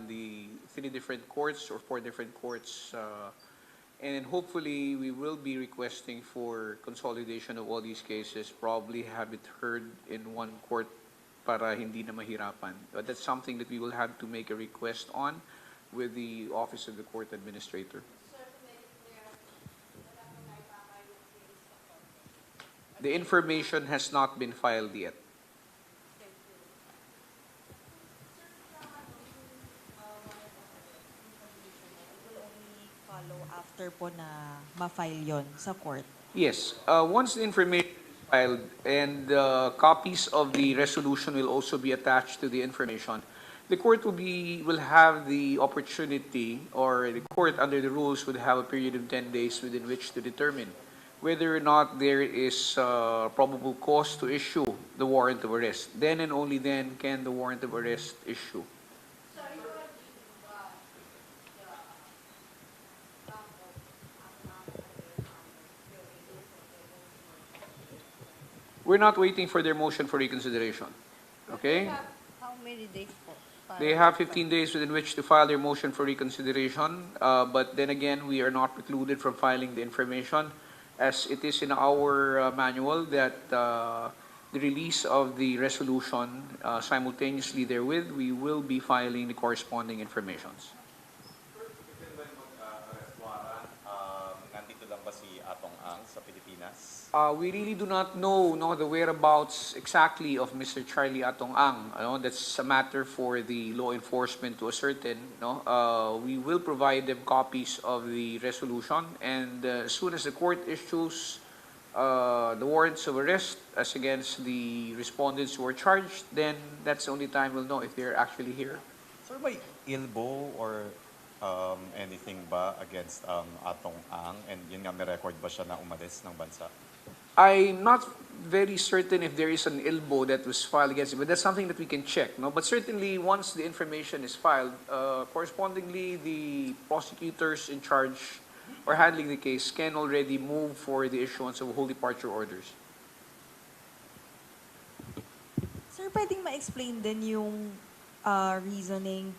the 3 different courts or 4 different courts, and then hopefully we will be requesting for consolidation of all these cases, probably have it heard in one court para hindi na mahirapan. But that's something that we will have to make a request on with the Office of the Court Administrator. The information has not been filed yet. After po na ma-file yon sa court. Yes. Once the information is filed and copies of the resolution will also be attached to the information, the court will have the opportunity, or the court under the rules would have a period of 10 days within which to determine whether or not there is probable cause to issue the warrant of arrest. Then and only then can the warrant of arrest issue. We're not waiting for their motion for reconsideration. Okay? How many days po? They have 15 days within which to file their motion for reconsideration. But then again, we are not precluded from filing the information, as it is in our manual that the release of the resolution simultaneously therewith, we will be filing the corresponding informations. Nandito lang ba si Atong Ang sa Pilipinas? We really do not know the whereabouts exactly of Mr. Charlie Atong Ang. That's a matter for the law enforcement to ascertain. We will provide them copies of the resolution, and as soon as the court issues the warrants of arrest as against the respondents who are charged, then that's the only time we'll know if they're actually here. Sir, may ilbo or anything ba against Atong Ang? And yun nga, may record ba siya na umalis ng bansa? I'm not very certain if there is an ILBO that was filed against him, but that's something that we can check. But certainly, once the information is filed, correspondingly, the prosecutors in charge or handling the case can already move for the issuance of whole departure orders. Sir, pwedeng ma-explain din yung reasoning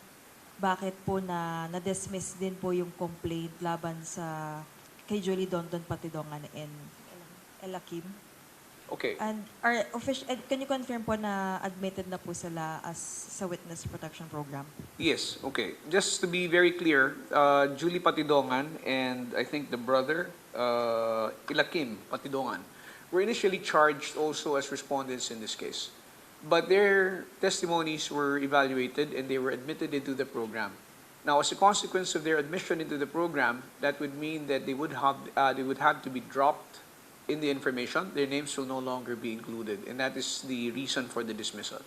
bakit po na-dismiss din po yung complaint laban sa kay Julie Dondon Patidongan and Elakim? Okay. And can you confirm po na admitted na po sila as sa witness protection program? Yes, okay. Just to be very clear, Julie Patidongan and I think the brother, Elakim Patidongan, were initially charged also as respondents in this case. But their testimonies were evaluated and they were admitted into the program. Now, as a consequence of their admission into the program, that would mean that they would have to be dropped in the information. Their names will no longer be included, and that is the reason for the dismissal.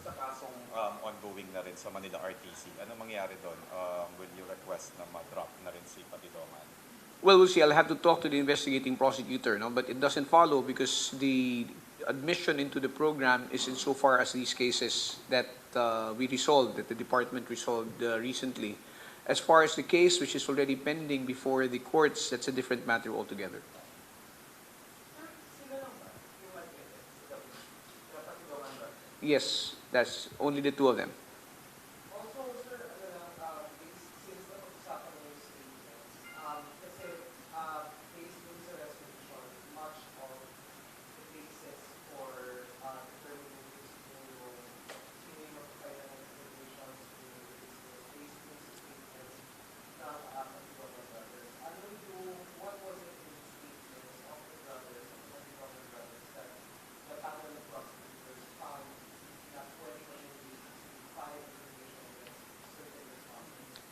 Sa kasong ongoing na rin sa Manila RTC, ano mangyari doon? Will you request na ma-drop na rin si Patidongan? Well, we'll see. I'll have to talk to the investigating prosecutor, but it doesn't follow because the admission into the program is insofar as these cases that we resolved, that the department resolved recently. As far as the case which is already pending before the courts, that's a different matter altogether. Yes, that's only the 2 of them.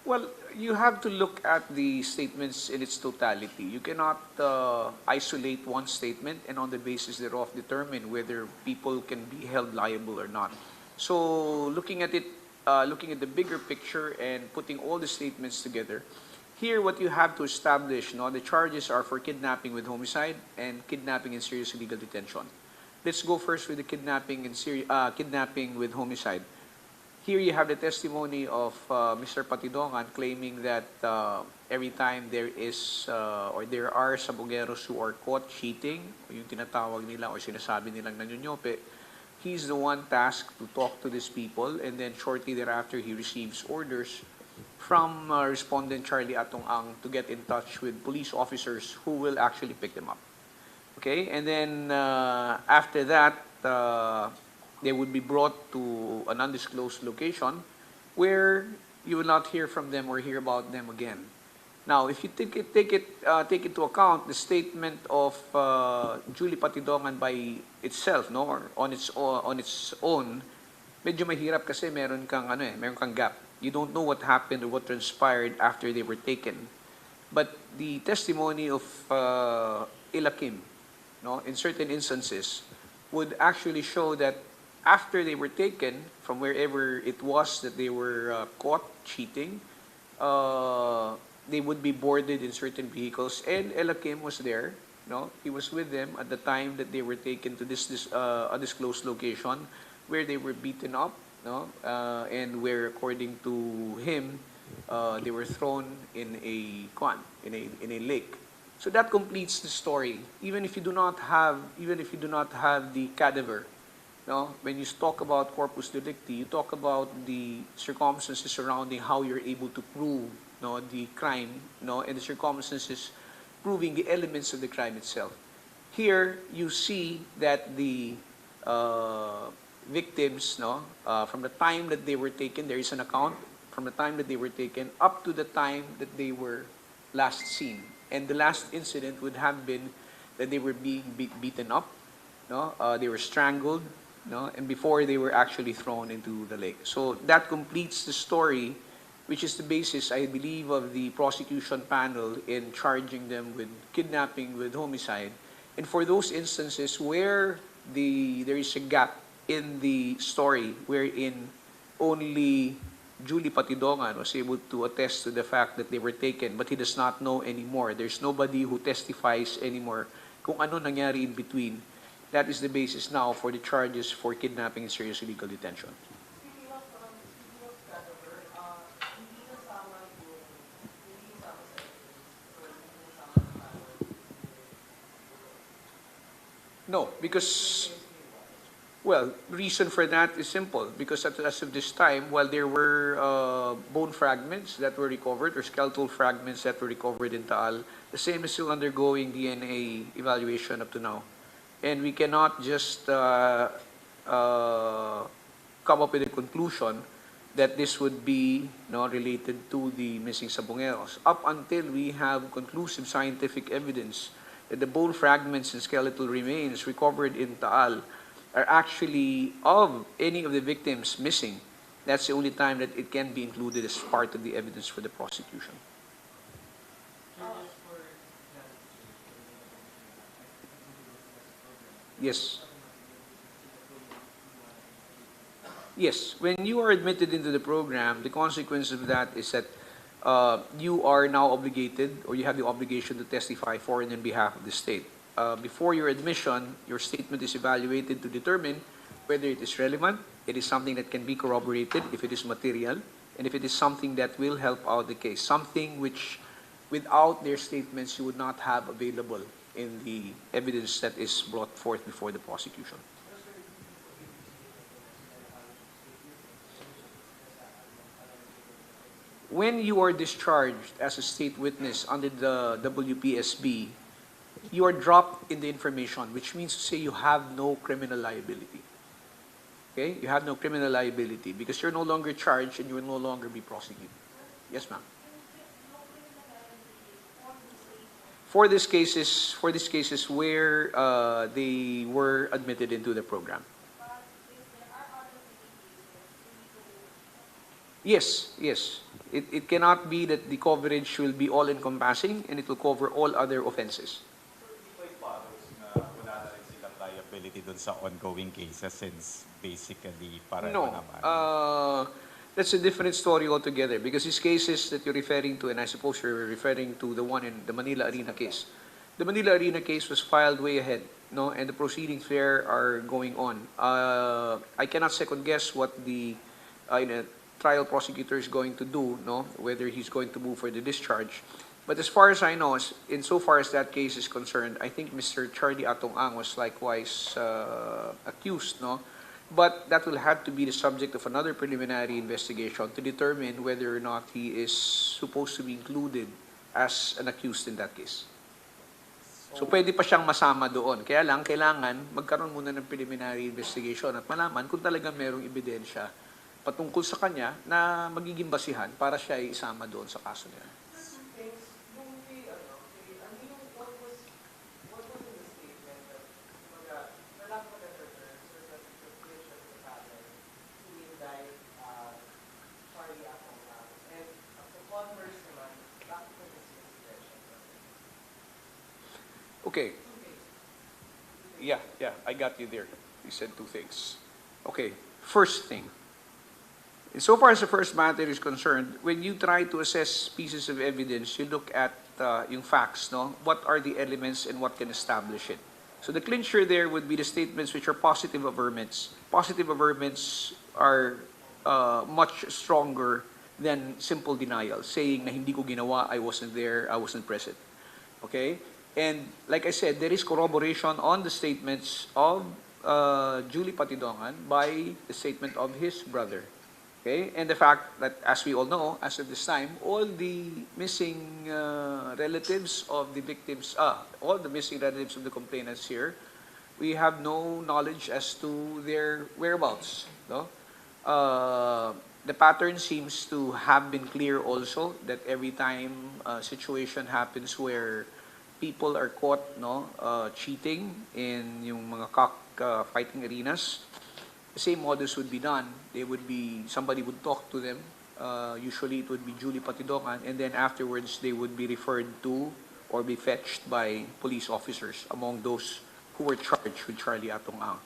Well, you have to look at the statements in its totality. You cannot isolate one statement and on the basis thereof determine whether people can be held liable or not. So looking at it, looking at the bigger picture and putting all the statements together, here what you have to establish, the charges are for kidnapping with homicide and kidnapping in serious illegal detention. Let's go first with the kidnapping with homicide. Here you have the testimony of Mr. Patidongan claiming that every time there is or there are sabugeros who are caught cheating, yung tinatawag nila or sinasabi nilang nanyonyope, he's the one tasked to talk to these people, and then shortly thereafter, he receives orders from respondent Charlie Atong Ang to get in touch with police officers who will actually pick them up. Okay, and then after that, they would be brought to an undisclosed location where you will not hear from them or hear about them again. Now, if you take into account the statement of Julie Patidongan by itself, no, or on its own, medyo mahirap kasi meron kang gap. You don't know what happened or what transpired after they were taken. But the testimony of Ila Kim, no, in certain instances, would actually show that after they were taken from wherever it was that they were caught cheating, they would be boarded in certain vehicles, and Ella Kim was there. No, he was with them at the time that they were taken to this undisclosed location, where they were beaten up. No, and where, according to him, they were thrown in a lake. So that completes the story. Even if you do not have the cadaver, no, when you talk about corpus delicti, you talk about the circumstances surrounding how you're able to prove, no, the crime, no, and the circumstances proving the elements of the crime itself. Here you see that the victims, no, from the time that they were taken, there is an account from the time that they were taken up to the time that they were last seen. And the last incident would have been that they were being beaten up, no, they were strangled, no, and before they were actually thrown into the lake. So that completes the story, which is the basis, I believe, of the prosecution panel in charging them with kidnapping, with homicide. And for those instances where there is a gap in the story wherein only Julie Patidongan was able to attest to the fact that they were taken, but he does not know anymore. There's nobody who testifies anymore kung ano nangyari in between. That is the basis now for the charges for kidnapping and serious illegal detention. No, because, well, reason for that is simple. Because as of this time, while there were bone fragments that were recovered or skeletal fragments that were recovered in Taal, the same is still undergoing DNA evaluation up to now. And we cannot just come up with a conclusion that this would be, related to the missing sabongeros. Up until we have conclusive scientific evidence that the bone fragments and skeletal remains recovered in Taal are actually of any of the victims missing, that's the only time that it can be included as part of the evidence for the prosecution. Yes. Yes. When you are admitted into the program, the consequence of that is that you are now obligated, or you have the obligation to testify for and on behalf of the state. Before your admission, your statement is evaluated to determine whether it is relevant, it is something that can be corroborated, if it is material, and if it is something that will help out the case. Something which, without their statements, you would not have available in the evidence that is brought forth before the prosecution. When you are discharged as a state witness under the WPSB, you are dropped in the information, which means to say you have no criminal liability. Okay? You have no criminal liability because you're no longer charged and you will no longer be prosecuted. Yes, ma'am. For these cases where they were admitted into the program. Yes, yes. It cannot be that the coverage will be all-encompassing and it will cover all other offenses. So, it follows na wala na rin silang liability dun sa ongoing cases since basically pareho No. naman. That's a different story altogether because these cases that you're referring to, and I suppose you're referring to the one in the Manila Arena case. The Manila Arena case was filed way ahead, no, and the proceedings there are going on. I cannot second guess what the trial prosecutor is going to do, no, whether he's going to move for the discharge. But as far as I know, insofar as that case is concerned, I think Mr. Charlie Atong Ang was likewise accused, no, But that will have to be the subject of another preliminary investigation to determine whether or not he is supposed to be included as an accused in that case. So pwede pa siyang masama doon. Kaya lang, kailangan magkaroon muna ng preliminary investigation at malaman kung talagang merong ebidensya patungkol sa kanya na magiging basihan para siya ay isama doon sa kaso niya. Okay. Yeah, I got you there. You said two things. Okay, first thing. So far as the first matter is concerned, when you try to assess pieces of evidence, you look at yung facts, no? What are the elements and what can establish it? So the clincher there would be the statements which are positive averments. Positive averments are much stronger than simple denial, saying na hindi ko ginawa, I wasn't there, I wasn't present. Okay? And like I said, there is corroboration on the statements of Julie Patidongan by the statement of his brother. Okay? And the fact that, as we all know, as of this time, all the missing relatives of the victims, all the missing relatives of the complainants here, we have no knowledge as to their whereabouts. No? The pattern seems to have been clear also, that every time a situation happens where people are caught cheating in yung mga fighting arenas, the same modus would be done. Somebody would talk to them. Usually it would be Julie Patidongan, and then afterwards they would be referred to or be fetched by police officers among those who were charged with Charlie Atong Ang.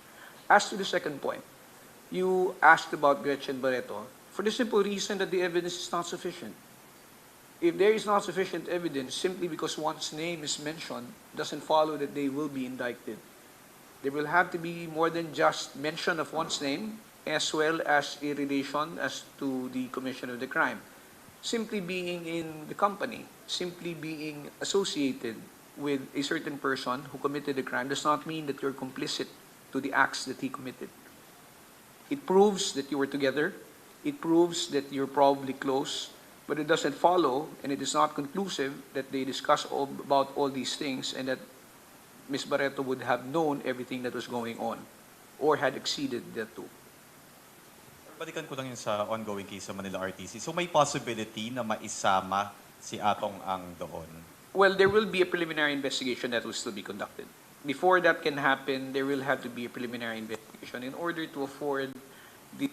As to the second point, you asked about Gretchen Barreto for the simple reason that the evidence is not sufficient. If there is not sufficient evidence, simply because one's name is mentioned, doesn't follow that they will be indicted. There will have to be more than just mention of one's name, as well as a relation as to the commission of the crime. Simply being in the company, simply being associated with a certain person who committed the crime does not mean that you're complicit to the acts that he committed. It proves that you were together. It proves that you're probably close. But it doesn't follow, and it is not conclusive, that they discuss about all these things and that Ms. Barreto would have known everything that was going on or had exceeded that too. Balikan ko lang yun sa ongoing case sa Manila RTC. So may possibility na maisama si Atong Ang doon? Well, there will be a preliminary investigation that will still be conducted. Before that can happen, there will have to be a preliminary investigation in order to afford the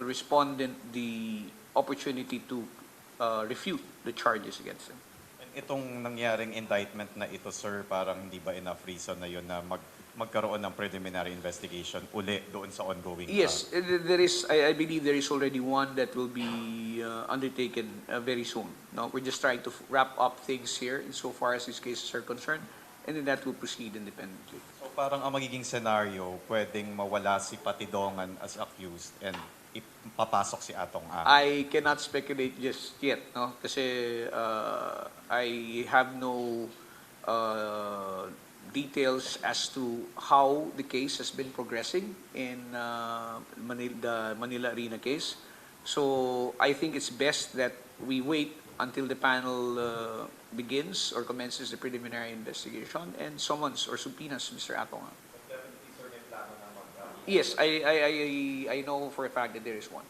respondent the opportunity to refute the charges against them. And itong nangyaring indictment na ito, sir, parang hindi ba enough reason na yun na magkaroon ng preliminary investigation uli doon sa ongoing? Yes, there is. I believe there is already one that will be undertaken very soon. No, we're just trying to wrap up things here insofar as these cases are concerned, and then that will proceed independently. So parang ang magiging scenario, pwedeng mawala si Patidongan as accused and ipapasok si Atong Ang. I cannot speculate just yet, no, kasi I have no details as to how the case has been progressing in the Manila Arena case. So I think it's best that we wait until the panel begins or commences the preliminary investigation and summons or subpoenas Mr. Atong Ang. Yes, I know for a fact that there is one.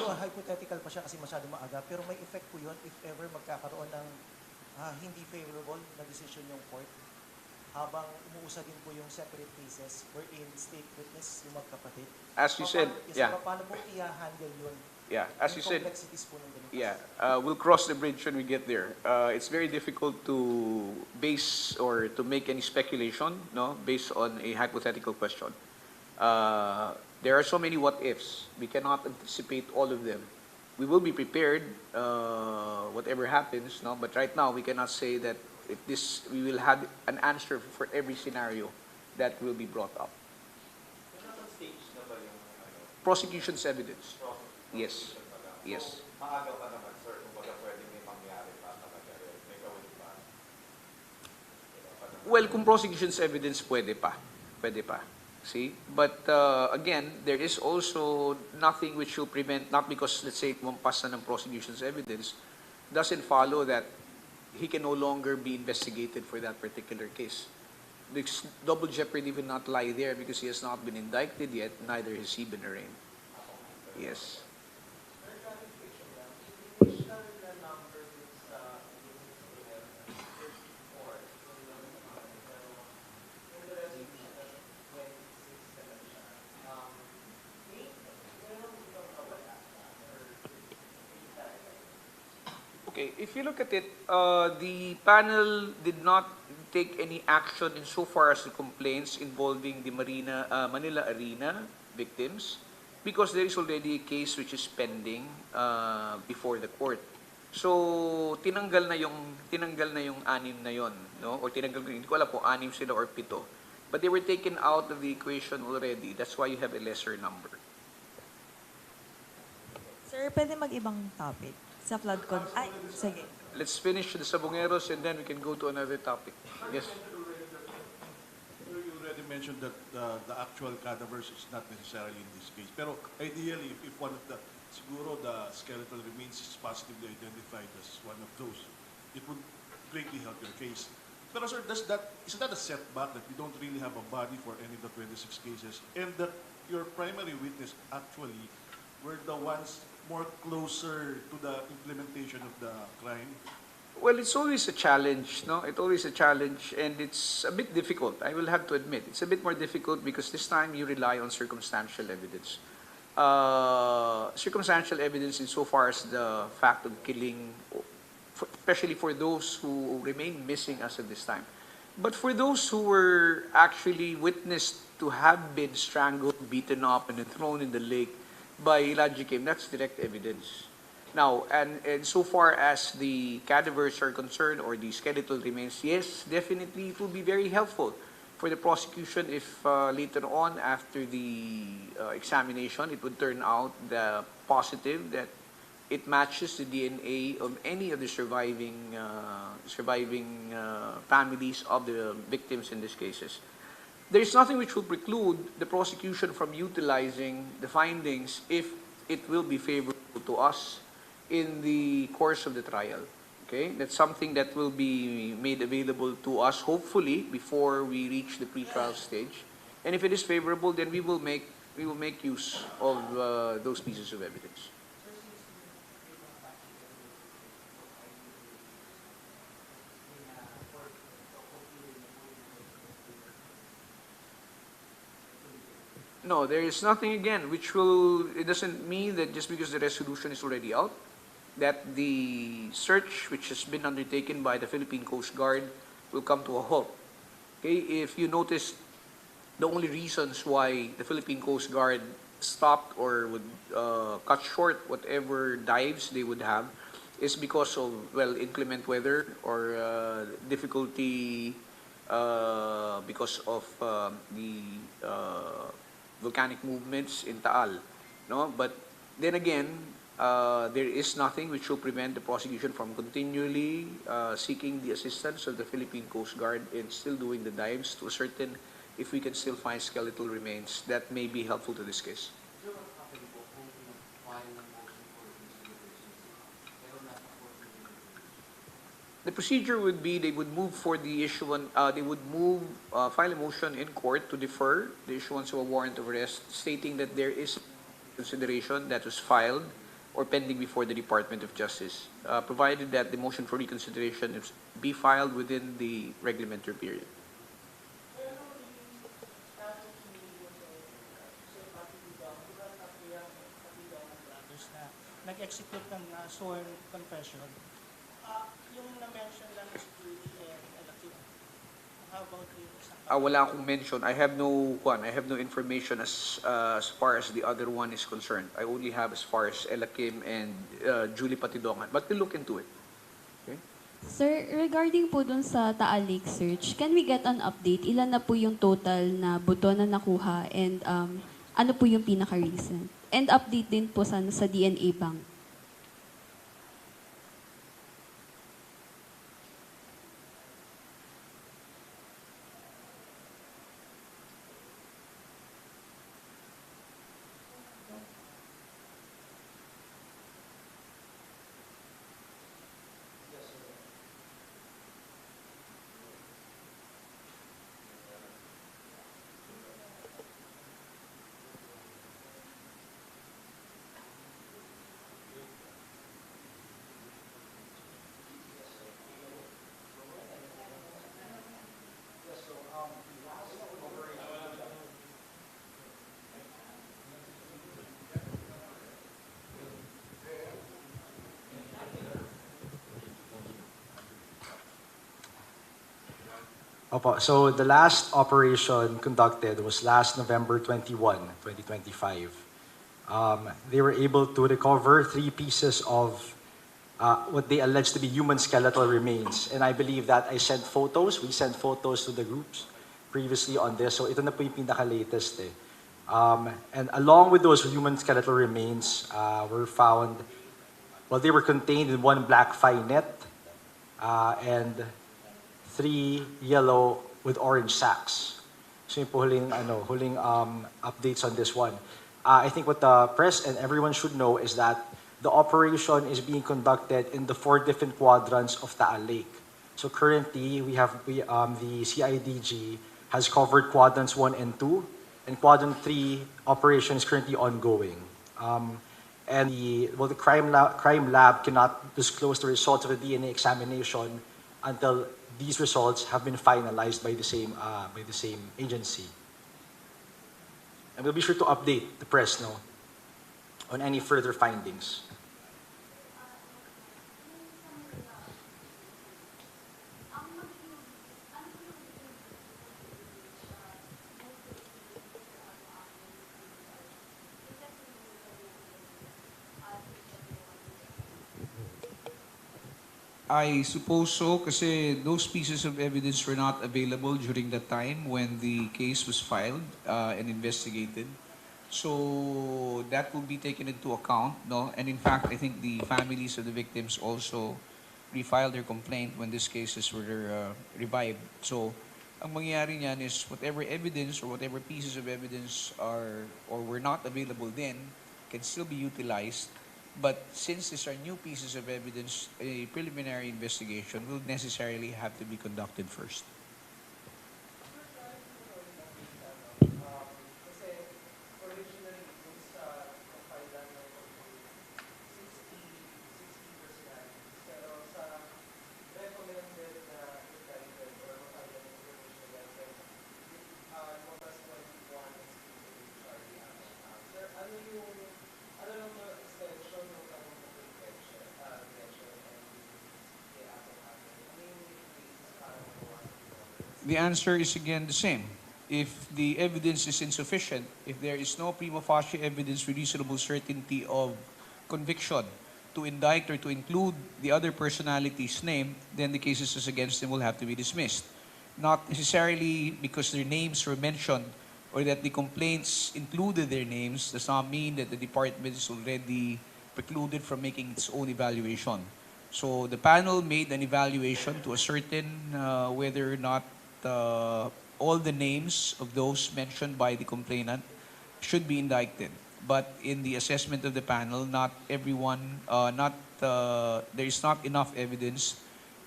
Hypothetical pa siya kasi masyado maaga, pero may effect po yun if ever magkakaroon ng hindi favorable na decision yung court habang umuusad din po yung separate cases wherein state witness yung magkapatid. As you said, yeah. Paano po i-handle yun? Yeah, as you said, Complexities po ng ganito. yeah, we'll cross the bridge when we get there. It's very difficult to base or to make any speculation, no, based on a hypothetical question. There are so many what ifs. We cannot anticipate all of them. We will be prepared, whatever happens, no. But right now, we cannot say that we will have an answer for every scenario that will be brought up. Prosecution's evidence. Yes. Yes. Maaga pa naman, sir, kung baga pwede may mangyari pa talaga. May gawin pa. Well, kung prosecution's evidence, pwede pa. Pwede pa. See? But again, there is also nothing which will prevent, not because, let's say, lumampas na ng prosecution's evidence, doesn't follow that he can no longer be investigated for that particular case. The double jeopardy will not lie there because he has not been indicted yet, neither has he been arraigned. Yes. Okay, if you look at it, the panel did not take any action insofar as the complaints involving the Manila Arena victims because there is already a case which is pending before the court. So tinanggal na yung anim na yon, no? Or tinanggal, hindi ko alam kung anim sila or pito. But they were taken out of the equation already. That's why you have a lesser number. Sir, pwede mag-ibang topic sa flood con. Ay, sige. Let's finish the Sabongeros and then we can go to another topic. Yes. You already mentioned that the actual cadavers is not necessarily in this case. Pero ideally, if one of the, siguro the skeletal remains is positively identified as one of those, it would greatly help your case. Pero sir, isn't that a setback that we don't really have a body for any of the 26 cases and that your primary witness actually were the ones more closer to the implementation of the crime? Well, it's always a challenge, no? It's always a challenge, and it's a bit difficult. I will have to admit, it's a bit more difficult because this time you rely on circumstantial evidence. Circumstantial evidence insofar as the fact of killing, especially for those who remain missing as of this time. But for those who were actually witnessed to have been strangled, beaten up, and then thrown in the lake by Elijah Kim, that's direct evidence. Now, and so far as the cadavers are concerned or the skeletal remains, yes, definitely it will be very helpful for the prosecution if later on after the examination it would turn out positive that it matches the DNA of any of the surviving families of the victims in these cases. There is nothing which will preclude the prosecution from utilizing the findings if it will be favorable to us in the course of the trial. Okay, that's something that will be made available to us hopefully before we reach the pre-trial stage. And if it is favorable, then we will make use of those pieces of evidence. No, there is nothing again which will, it doesn't mean that just because the resolution is already out, that the search which has been undertaken by the Philippine Coast Guard will come to a halt. Okay, if you notice, the only reasons why the Philippine Coast Guard stopped or would cut short whatever dives they would have is because of, well, inclement weather or difficulty because of the volcanic movements in Taal, no? But then again, there is nothing which will prevent the prosecution from continually seeking the assistance of the Philippine Coast Guard in still doing the dives to ascertain if we can still find skeletal remains that may be helpful to this case. The procedure would be they would move for the issuance, file a motion in court to defer the issuance of a warrant of arrest, stating that there is consideration that was filed or pending before the Department of Justice, provided that the motion for reconsideration is be filed within the reglementary period. Nag-execute ng sworn confession. Yung na-mention lang is Julie and Elakim. How about you? Wala akong mention. I have no information as far as the other one is concerned. I only have as far as Elakim and Julie Patidongan. But we'll look into it. Okay? Sir, regarding po dun sa Taal Lake search, can we get an update? Ilan na po yung total na buto na nakuha and ano po yung pinaka-recent? And update din po sana sa DNA bank. Opo, so the last operation conducted was last November 21, 2025. They were able to recover 3 pieces of what they allege to be human skeletal remains. And I believe that I sent photos, we sent photos to the groups previously on this. So ito na po yung pinaka-latest eh. And along with those human skeletal remains were found, well, they were contained in 1 black fly net and 3 yellow with orange sacks. So yung po huling updates on this one. I think what the press and everyone should know is that the operation is being conducted in the 4 different quadrants of Taal Lake. So currently, the CIDG has covered quadrants 1 and 2, and quadrant 3 operation is currently ongoing. And the crime lab cannot disclose the results of the DNA examination until these results have been finalized by the same agency. And we'll be sure to update the press on any further findings. I suppose so, kasi those pieces of evidence were not available during the time when the case was filed and investigated. So that will be taken into account, no? And in fact, I think the families of the victims also refiled their complaint when these cases were revived. So ang mangyayari niyan is whatever evidence or whatever pieces of evidence are or were not available then can still be utilized. But since these are new pieces of evidence, a preliminary investigation will necessarily have to be conducted first. The answer is again the same. If the evidence is insufficient, if there is no prima facie evidence with reasonable certainty of conviction to indict or to include the other personality's name, then the cases against them will have to be dismissed. Not necessarily because their names were mentioned or that the complaints included their names does not mean that the department is already precluded from making its own evaluation. So the panel made an evaluation to ascertain whether or not all the names of those mentioned by the complainant should be indicted. But in the assessment of the panel, not everyone, there is not enough evidence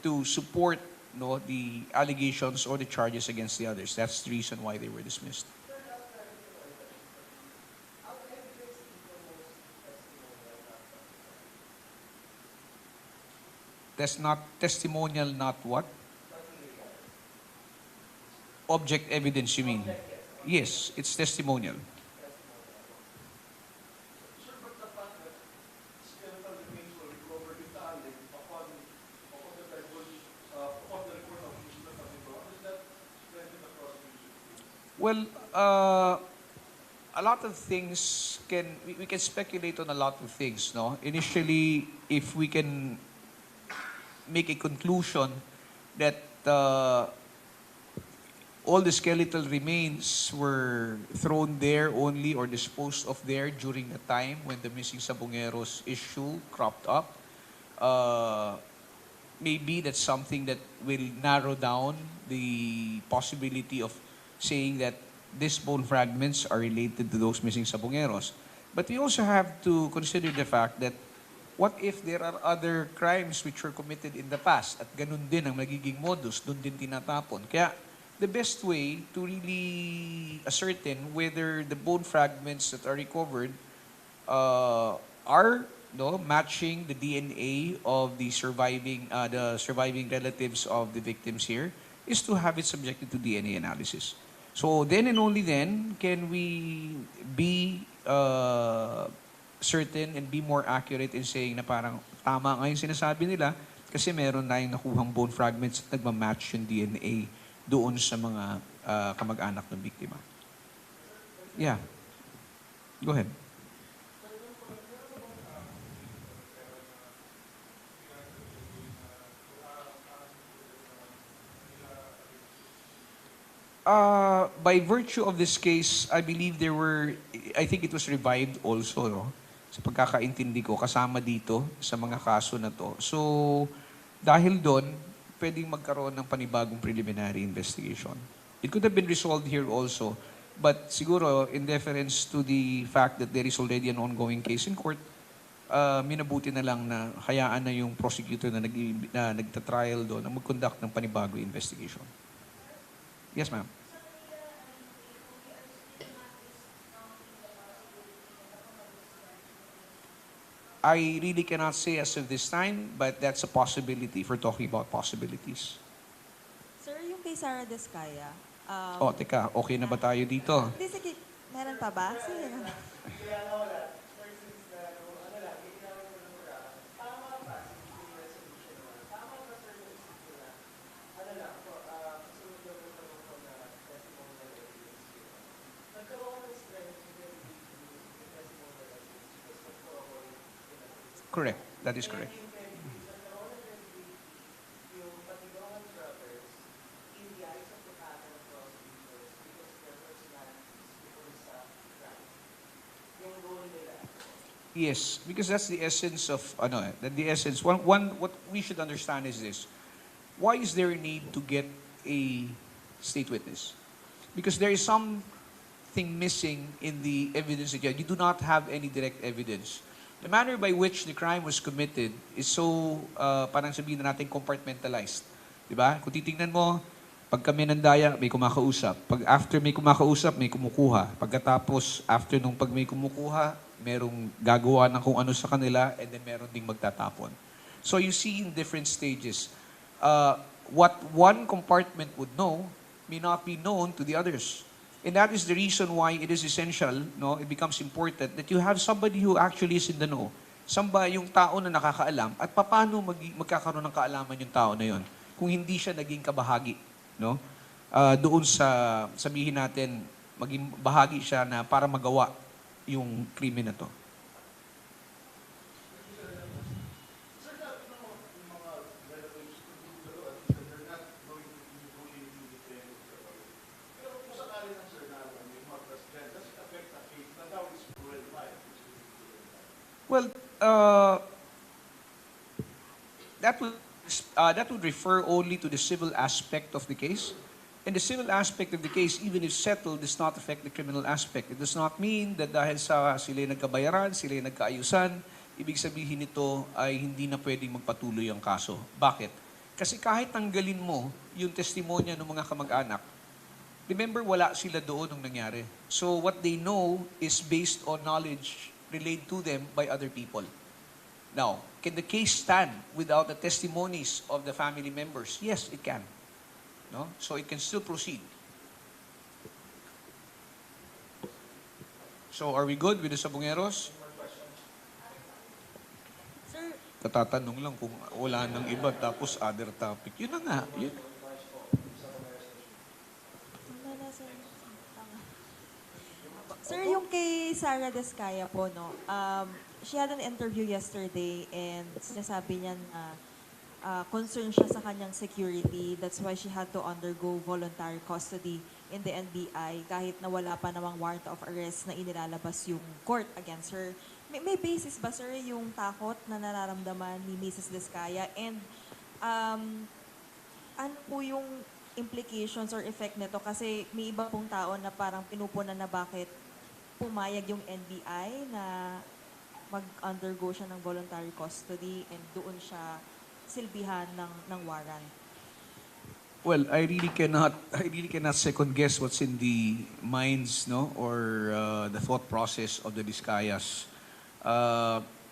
to support the allegations or the charges against the others. That's the reason why they were dismissed. That's not testimonial, not what? Object evidence, you mean? Yes, it's testimonial. Well, a lot of things we can speculate on a lot of things, no? Initially, if we can make a conclusion that all the skeletal remains were thrown there only or disposed of there during the time when the missing Sabongeros issue cropped up. Maybe that's something that will narrow down the possibility of saying that these bone fragments are related to those missing Sabongeros. But we also have to consider the fact that what if there are other crimes which were committed in the past at ganun din ang magiging modus, dun din tinatapon. Kaya the best way to really ascertain whether the bone fragments that are recovered are matching the DNA of the surviving relatives of the victims here is to have it subjected to DNA analysis. So then and only then can we be certain and be more accurate in saying na parang tama nga yung sinasabi nila kasi meron na yung nakuhang bone fragments at nagmamatch yung DNA doon sa mga kamag-anak ng biktima. Yeah. Go ahead. By virtue of this case, I believe I think it was revived also, no? Sa pagkakaintindi ko, kasama dito sa mga kaso na to. So, dahil doon, pwedeng magkaroon ng panibagong preliminary investigation. It could have been resolved here also, but siguro, in deference to the fact that there is already an ongoing case in court, minabuti na lang na hayaan na yung prosecutor na nagtatrial doon na mag-conduct ng panibagong investigation. Yes, ma'am. I really cannot say as of this time, but that's a possibility if we're talking about possibilities. Sir, yung kay Sarah Disaya, Oh, teka, okay na ba tayo dito? Hindi, sige, meron pa ba? Sige. Correct. That is correct. Yes, because that's the essence of the essence. What we should understand is this: why is there a need to get a state witness? Because there is something missing in the evidence that you do not have any direct evidence. The manner by which the crime was committed is so, parang sabihin na natin, compartmentalized. Diba? Kung titingnan mo, pag kami nandaya, may kumakausap. Pag after may kumakausap, may kumukuha. Pagkatapos, after nung pag may kumukuha, merong gagawa ng kung ano sa kanila, and then meron ding magtatapon. So you see in different stages, what one compartment would know may not be known to the others. And that is the reason why it is essential, no? It becomes important that you have somebody who actually is in the know. Somebody, yung tao na nakakaalam, at paano magkakaroon ng kaalaman yung tao na yon kung hindi siya naging kabahagi, no? Doon sa, sabihin natin, maging bahagi siya na para magawa yung krimen na to. Well, that would refer only to the civil aspect of the case. And the civil aspect of the case, even if settled, does not affect the criminal aspect. It does not mean that dahil sa sila nagkabayaran, sila nagkaayusan, ibig sabihin nito ay hindi na pwedeng magpatuloy ang kaso. Bakit? Kasi kahit tanggalin mo yung testimonya ng mga kamag-anak, remember, wala sila doon nung nangyari. So what they know is based on knowledge relayed to them by other people. Now, can the case stand without the testimonies of the family members? Yes, it can. No? So it can still proceed. So are we good with the Sabongeros? Sir, Katatanong lang kung wala nang iba tapos other topic. Yun na nga. Yun. Sir, yung kay Sarah Disaya po, no, she had an interview yesterday and sinasabi niya na concerned siya sa kanyang security. That's why she had to undergo voluntary custody in the NBI kahit na wala pa namang warrant of arrest na inilalabas yung court against her. May basis ba, sir, yung takot na nararamdaman ni Mrs. Disaya? And ano po yung implications or effect nito? Kasi may iba pong tao na parang pinupunan na bakit pumayag yung NBI na mag-undergo siya ng voluntary custody and doon siya silbihan ng warrant. Well, I really cannot second guess what's in the minds, no, or the thought process of the Discayas.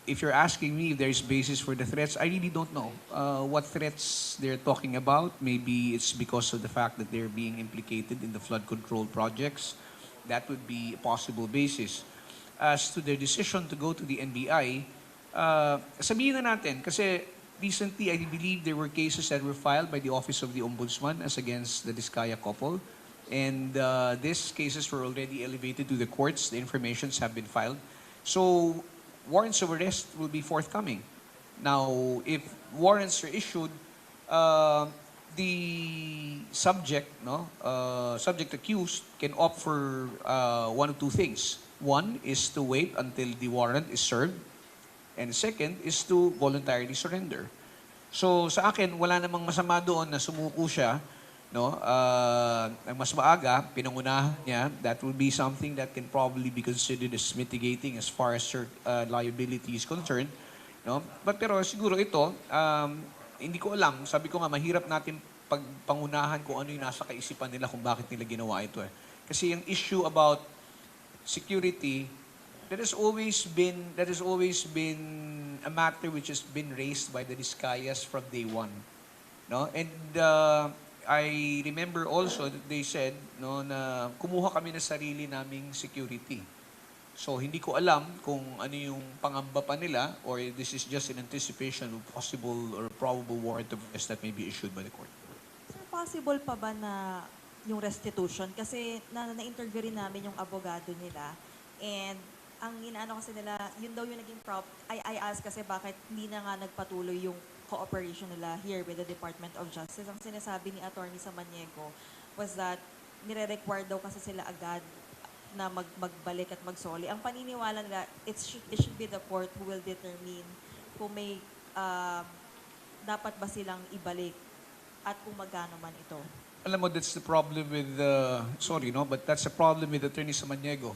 If you're asking me if there's basis for the threats, I really don't know what threats they're talking about. Maybe it's because of the fact that they're being implicated in the flood control projects. That would be a possible basis. As to their decision to go to the NBI, sabihin na natin, kasi recently, I believe there were cases that were filed by the Office of the Ombudsman as against the Disaya couple. And these cases were already elevated to the courts. The informations have been filed. So warrants of arrest will be forthcoming. Now, if warrants are issued, the subject, subject accused can opt for one of two things. One is to wait until the warrant is served, and second is to voluntarily surrender. So sa akin, wala namang masama doon na sumuko siya, mas maaga, pinangunahan niya. That will be something that can probably be considered as mitigating as far as liability is concerned. Pero siguro ito, hindi ko alam. Sabi ko nga, mahirap natin pagpangunahan kung ano yung nasa kaisipan nila kung bakit nila ginawa ito. Kasi yung issue about security, that has always been a matter which has been raised by the Disayas from day one. And I remember also that they said na kumuha kami ng sarili naming security. So hindi ko alam kung ano yung pangamba pa nila or this is just in anticipation of possible or probable warrant of arrest that may be issued by the court. Sir, possible pa ba na yung restitution? Kasi na-interview rin namin yung abogado nila. And ang inaano kasi nila, yun daw yung naging I asked kasi bakit hindi na nga nagpatuloy yung cooperation nila here with the Department of Justice. Ang sinasabi ni Attorney Samaniego was that nire-require daw kasi sila agad na magbalik at magsoli. Ang paniniwala nila, it should be the court who will determine kung may dapat ba silang ibalik at kung magkano man ito. Alam mo, that's the problem with, but that's the problem with Attorney Samaniego.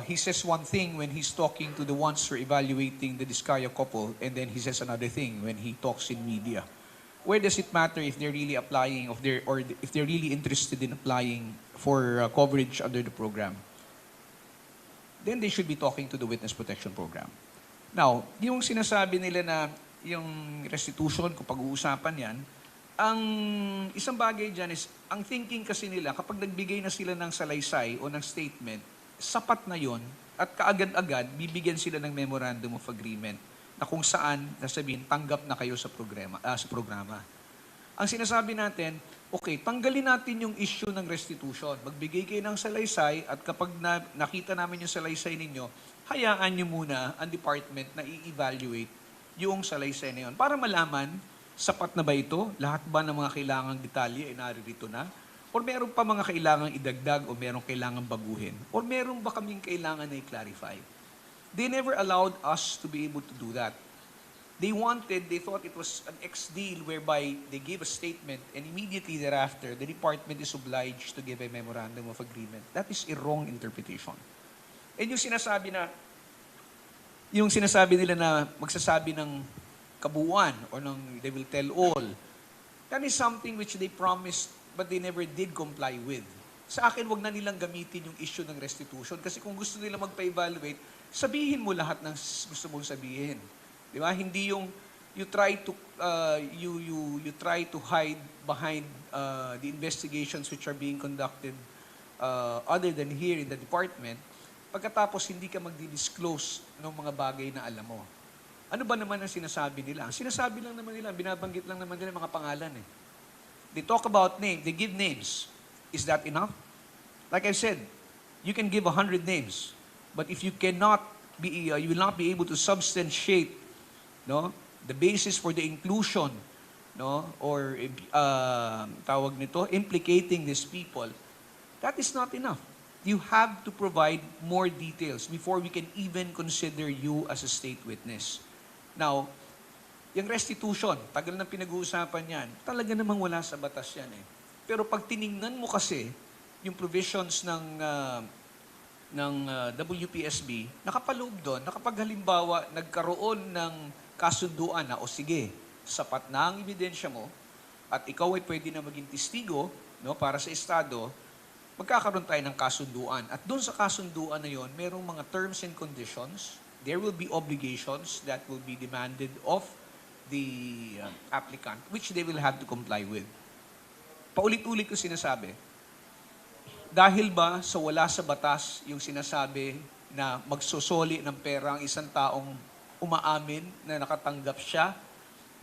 He says one thing when he's talking to the ones who are evaluating the Disaya couple, and then he says another thing when he talks in media. Where does it matter if they're really applying or if they're really interested in applying for coverage under the program? Then they should be talking to the Witness Protection Program. Now, yung sinasabi nila na yung restitution, kung pag-uusapan yan, ang isang bagay dyan is, ang thinking kasi nila, kapag nagbigay na sila ng salaysay o ng statement, sapat na yon at kaagad-agad, bibigyan sila ng Memorandum of Agreement na kung saan, nasabihin, tanggap na kayo sa programa. Ang sinasabi natin, okay, tanggalin natin yung issue ng restitution. Magbigay kayo ng salaysay at kapag nakita namin yung salaysay ninyo, hayaan nyo muna ang department na i-evaluate yung salaysay na yun para malaman, sapat na ba ito? Lahat ba ng mga kailangang detalye ay naririto na? Or meron pa mga kailangang idagdag o meron kailangang baguhin? Or meron ba kaming kailangan na i-clarify? They never allowed us to be able to do that. They thought it was an ex-deal whereby they gave a statement and immediately thereafter, the department is obliged to give a memorandum of agreement. That is a wrong interpretation. And yung sinasabi nila na magsasabi ng kabuuan or they will tell all, that is something which they promised but they never did comply with. Sa akin, wag na nilang gamitin yung issue ng restitution kasi kung gusto nila magpa-evaluate, sabihin mo lahat ng gusto mong sabihin. Di ba? Hindi yung you try to hide behind the investigations which are being conducted other than here in the department. Pagkatapos hindi ka magdi-disclose ng mga bagay na alam mo. Ano ba naman ang sinasabi nila? Ang sinasabi lang naman nila, binabanggit lang naman nila mga pangalan eh. They talk about name, they give names. Is that enough? Like I said, you can give 100 names, but if you you will not be able to substantiate, the basis for the inclusion, or tawag nito, implicating these people, that is not enough. You have to provide more details before we can even consider you as a state witness. Now, yung restitution, tagal na pinag-uusapan yan, talaga namang wala sa batas yan eh. Pero pag tiningnan mo kasi yung provisions ng WPSB, nakapaloob doon, nakapag halimbawa, nagkaroon ng kasunduan na, o sige, sapat na ang ebidensya mo, at ikaw ay pwede na maging testigo para sa Estado, magkakaroon tayo ng kasunduan. At doon sa kasunduan na yon, merong mga terms and conditions, there will be obligations that will be demanded of the applicant, which they will have to comply with. Paulit-ulit ko sinasabi, dahil ba sa wala sa batas yung sinasabi na magsusoli ng pera ang isang taong umaamin na nakatanggap siya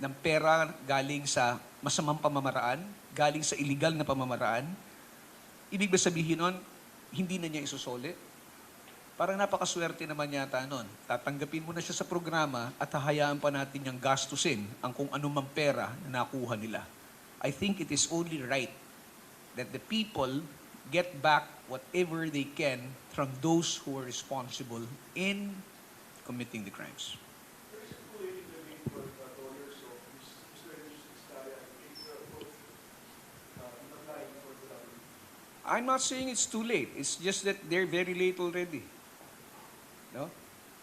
ng pera galing sa masamang pamamaraan, galing sa illegal na pamamaraan, ibig ba sabihin nun, hindi na niya isusoli? Parang napakaswerte naman yata nun. Tatanggapin mo na siya sa programa at hahayaan pa natin niyang gastusin ang kung anumang pera na nakuha nila. I think it is only right that the people get back whatever they can from those who are responsible in committing the crimes. I'm not saying it's too late. It's just that they're very late already. No?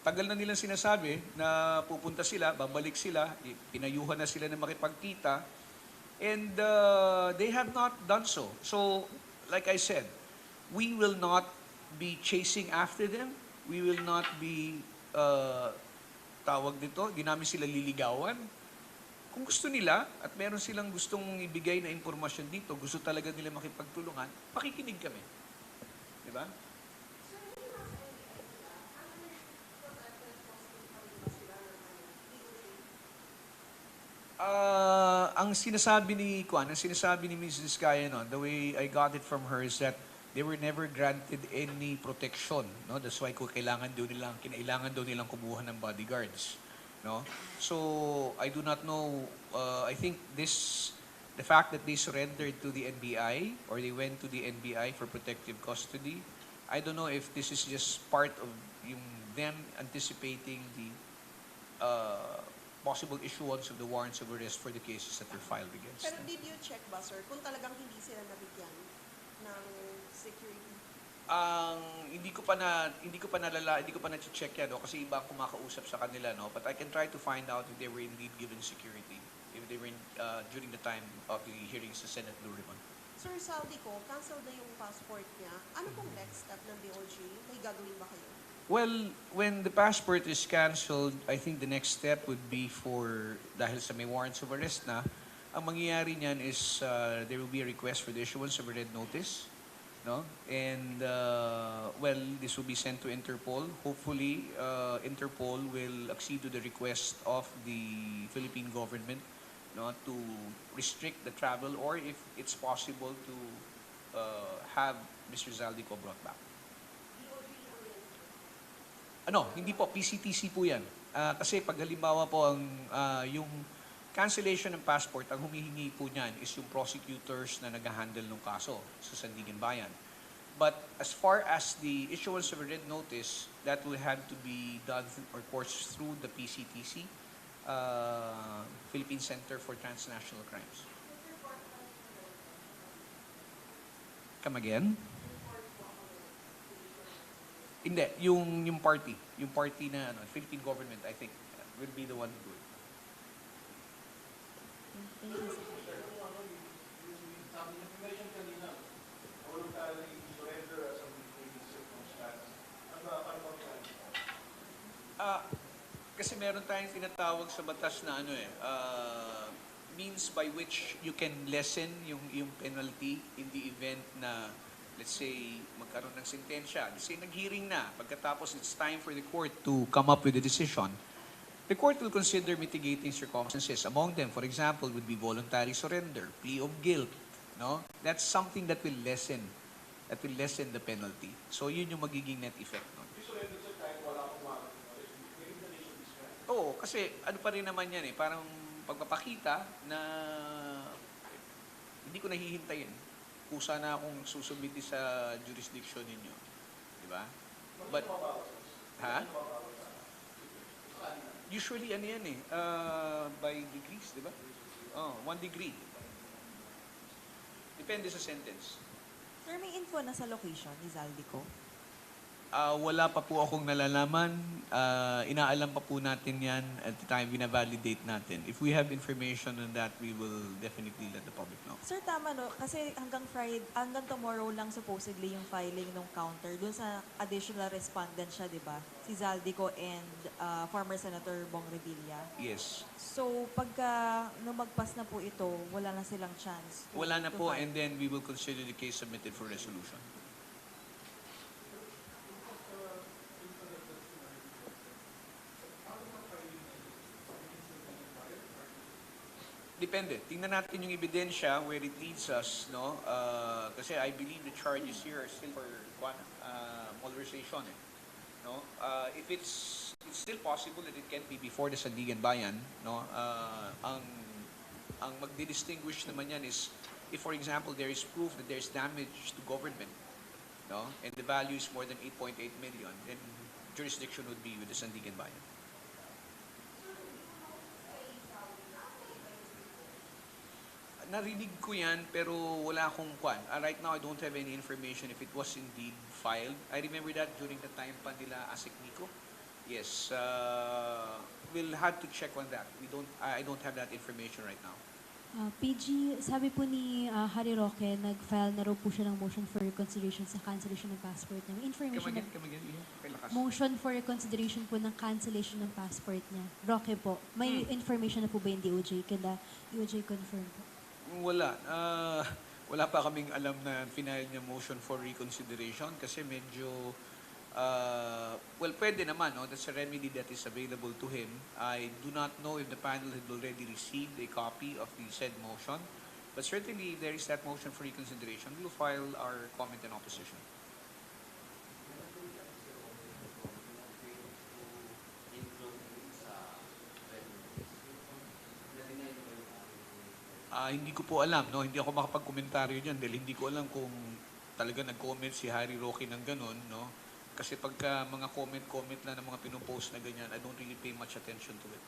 Tagal na nilang sinasabi na pupunta sila, babalik sila, pinayuhan na sila na makipagkita, and they have not done so. So, like I said, we will not be chasing after them. We will not be, tawag dito, di namin sila liligawan. Kung gusto nila at meron silang gustong ibigay na impormasyon dito, gusto talaga nila makipagtulungan, pakikinig kami. Di ba? Ang sinasabi ni Mrs. Disaya, no, the way I got it from her is that they were never granted any protection, no? That's why kinailangan daw nilang kumuha ng bodyguards, no? So I do not know, I think the fact that they surrendered to the NBI or they went to the NBI for protective custody, I don't know if this is just part of them anticipating the possible issuance of the warrants of arrest for the cases that were filed against Pero them. did you check ba, sir, kung talagang hindi sila nabigyan ng security? Hindi ko pa na-check yan, no? Kasi iba ang kumakausap sa kanila, no? But I can try to find out if they were indeed given security, if they were during the time of the hearings sa Senate Blue Ribbon. Sir, Saldi ko, cancel na yung passport niya. Ano pong next step ng DOJ? May gagawin ba kayo? Well, when the passport is canceled, I think the next step would be dahil sa may warrants of arrest na, ang mangyayari niyan is there will be a request for the issuance of a red notice, no? And, well, this will be sent to Interpol. Hopefully, Interpol will accede to the request of the Philippine government, no, to restrict the travel or if it's possible to have Mr. Zaldico brought back. Hindi po, PCTC po yan. Kasi pag halimbawa po yung cancellation ng passport, ang humihingi po niyan is yung prosecutors na nag-handle ng kaso sa Sandigan Bayan. But as far as the issuance of a red notice, that will have to be done, of course, through the PCTC, Philippine Center for Transnational Crimes. Come again? Hindi, yung party na Philippine government, I think, will be the one to do it. Thank you, sir. Kasi meron tayong tinatawag sa batas na means by which you can lessen yung penalty in the event na, let's say, magkaroon ng sentensya. Let's say, nag-hearing na. Pagkatapos, it's time for the court to come up with a decision. The court will consider mitigating circumstances. Among them, for example, would be voluntary surrender, plea of guilt. No? That's something that will lessen the penalty. So, yun yung magiging net effect. No? Oo, kasi ano pa rin naman yan parang pagpapakita na hindi ko nahihintayin. Kusa na akong susubmiti sa jurisdiction ninyo. Di ba? But, usually, by degrees, di ba? 1 degree. Depende sa sentence. Sir, may info na sa location ni Zaldico? Wala pa po akong nalalaman. Inaalam pa po natin yan at the time binavalidate natin. If we have information on that, we will definitely let the public know. Sir, tama no? Kasi hanggang tomorrow lang supposedly yung filing ng counter. Doon sa additional respondent siya, di ba? Si Zaldico and former Senator Bong Revilla. Yes. So, pagka lumagpas na po ito, wala na silang chance. Wala na to po, file. and then we will consider the case submitted for resolution. Depende. Tingnan natin yung ebidensya where it leads us, no? Kasi I believe the charges here are still for malversation, eh. No? If it's still possible that it can be before the Sandigan Bayan, no? Ang magdi-distinguish naman yan is if, for example, there is proof that there is damage to government, no? And the value is more than 8.8 million, then jurisdiction would be with the Sandigan Bayan. Narinig ko yan, pero wala akong kwan. Right now, I don't have any information if it was indeed filed. I remember that during the time pa nila Asik Nico. Yes, we'll have to check on that. I don't have that information right now. PG, sabi po ni Harry Roque, nag-file na raw po siya ng motion for reconsideration sa cancellation ng passport niya. May information Come again, Lakas. motion for reconsideration po ng cancellation ng passport niya. Roque po, may information na po ba yung DOJ? Can the DOJ confirm po? Wala. Wala pa kaming alam na final niya motion for reconsideration kasi medyo, well, pwede naman, no? That's a remedy that is available to him. I do not know if the panel had already received a copy of the said motion, but certainly if there is that motion for reconsideration, we will file our comment in opposition. Hindi ko po alam, no? Hindi ako makapag-komentaryo dyan dahil hindi ko alam kung talaga nag-comment si Harry Roque ng ganun, no? Kasi pagka mga comment lang ng mga pinupost na ganyan, I don't really pay much attention to it.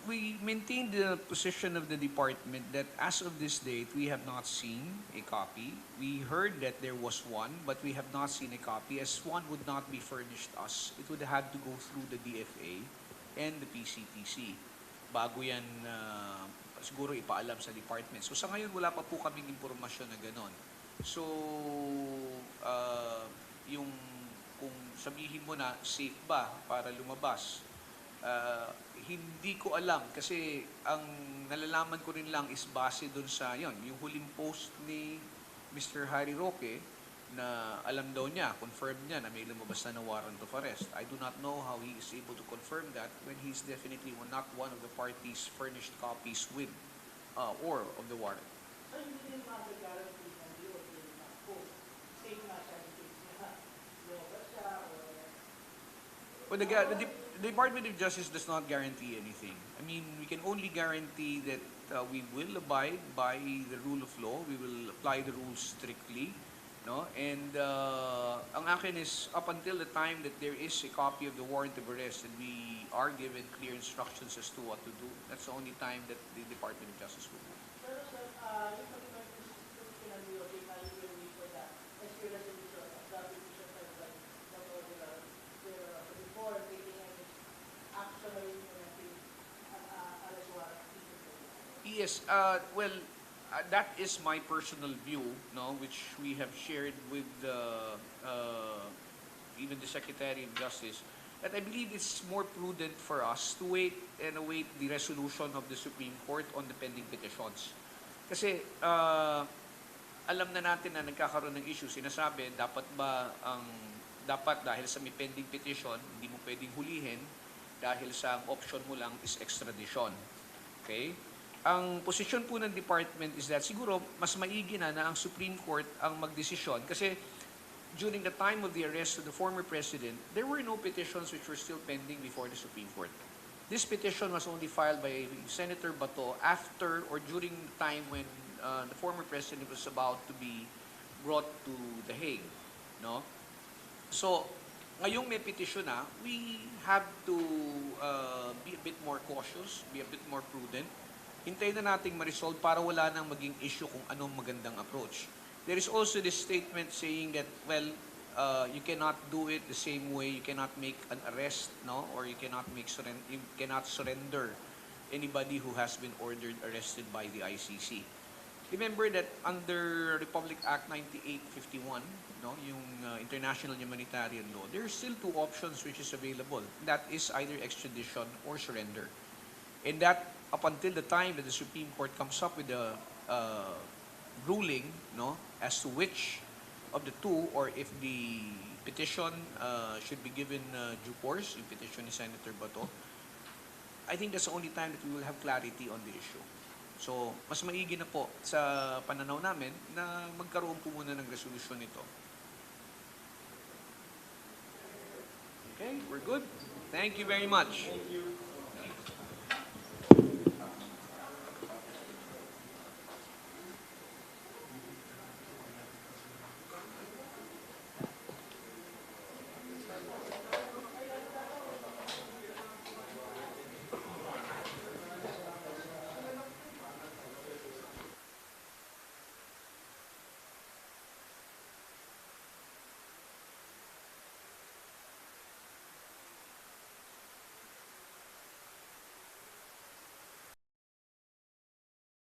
We maintain the position of the department that as of this date, we have not seen a copy. We heard that there was one, but we have not seen a copy as one would not be furnished us. It would have to go through the DFA and the PCTC bago yan siguro ipaalam sa department. So sa ngayon, wala pa po kaming impormasyon na ganon. So, yung kung sabihin mo na safe ba para lumabas, hindi ko alam kasi ang nalalaman ko rin lang is base dun sa yung huling post ni Mr. Harry Roque na alam daw niya, confirmed niya na may lumabas na warrant of arrest. I do not know how he is able to confirm that when he's definitely not one of the parties furnished copies with or of the warrant. So, hindi din mag-guarantee ng DOJ na kung safe na siya in case na lumabas siya or... Well, the Department of Justice does not guarantee anything. I mean, we can only guarantee that we will abide by the rule of law. We will apply the rules strictly, no? And ang akin is up until the time that there is a copy of the warrant of arrest and we are given clear instructions as to what to do. That's the only time that the Department of Justice will do. Pero sir, yung pag-investigation ng DOJ na will wait for that SQ resolution of the petition filed by before taking any action or implementing arrest warrant. Yes, well, that is my personal view, no, which we have shared with even the Secretary of Justice, that I believe it's more prudent for us to wait and await the resolution of the Supreme Court on the pending petitions. Kasi alam na natin na nagkakaroon ng issue. Sinasabi, dapat dahil sa may pending petition, hindi mo pwedeng hulihin dahil sa ang option mo lang is extradition. Okay? Ang posisyon po ng department is that siguro mas maigi na ang Supreme Court ang magdesisyon kasi during the time of the arrest of the former president, there were no petitions which were still pending before the Supreme Court. This petition was only filed by Senator Bato after or during the time when the former president was about to be brought to The Hague, no? So, ngayong may petition na, we have to be a bit more cautious, be a bit more prudent. Hintayin na nating ma-resolve para wala nang maging issue kung anong magandang approach. There is also this statement saying that, well, you cannot do it the same way. You cannot make an arrest, no, or you cannot surrender anybody who has been ordered arrested by the ICC. Remember that under Republic Act 9851, no, yung international humanitarian law, there are still two options which is available. That is either extradition or surrender. And that, up until the time that the Supreme Court comes up with a ruling, no, as to which of the two, or if the petition should be given due course, yung petition ni Senator Bato, I think that's the only time that we will have clarity on the issue. So, mas maigi na po sa pananaw namin na magkaroon po muna ng resolusyon nito. Okay, we're good. Thank you very much. Thank you.